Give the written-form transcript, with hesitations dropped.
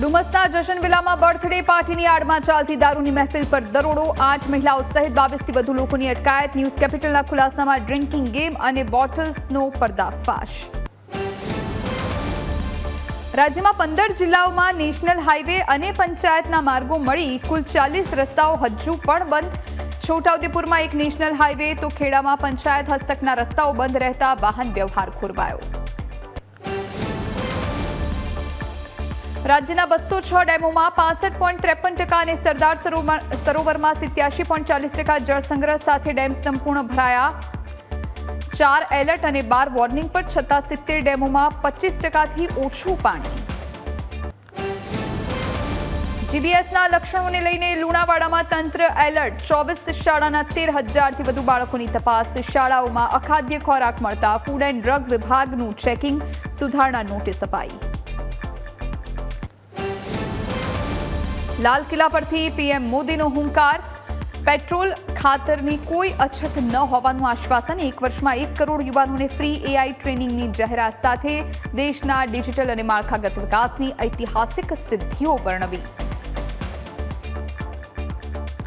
ડુમસના જશન વિલામાં birthday પાર્ટીની આડમાં ચાલતી દારૂની મહેફિલ પર દરોડો, 8 મહિલાઓ સહિત 22થી વધુ લોકોની અટકાયત. ન્યૂઝ કેપિટલના ખુલાસામાં ડ્રિંકિંગ ગેમ અને બોટલ્સનો પર્દાફાશ. રાજ્યમાં 15 જિલ્લાઓમાં નેશનલ હાઈવે અને પંચાયતના માર્ગો મળી કુલ 40 રસ્તાઓ હજુ પણ બંધ. છોટાઉદેપુરમાં એક નેશનલ હાઈવે તો ખેડામાં પંચાયત હસ્તકના રસ્તાઓ બંધ રહેતા વાહન વ્યવહાર ખોરવાયો. રાજ્યના 206 ડેમોમાં 65.53% અને સરદાર સરોવરમાં 87.40% જળસંગ્રહ સાથે ડેમ સંપૂર્ણ ભરાયા. 4 એલર્ટ અને 12 વોર્નિંગ પર છતાં 70 ડેમોમાં 25%થી ઓછું પાણી. જીબીએસના લક્ષણોને લઈને લુણાવાડામાં તંત્ર એલર્ટ. 24 શાળાના 13,000થી વધુ બાળકોની તપાસ. શાળાઓમાં અખાદ્ય ખોરાક મળતા ફૂડ એન્ડ ડ્રગ વિભાગનું ચેકિંગ. સુધારણા નોટિસ અપાઈ. લાલ કિલ્લા પરથી પીએમ મોદીનો હુંકાર. પેટ્રોલ ખાતરની કોઈ અછત ન હોવાનું આશ્વાસન. 1 વર્ષમાં 1 કરોડ યુવાનોને ફ્રી એઆઈ ટ્રેનિંગની જાહેરાત સાથે દેશના ડિજિટલ અને માળખાગત વિકાસની ઐતિહાસિક સિદ્ધિઓ વર્ણવી.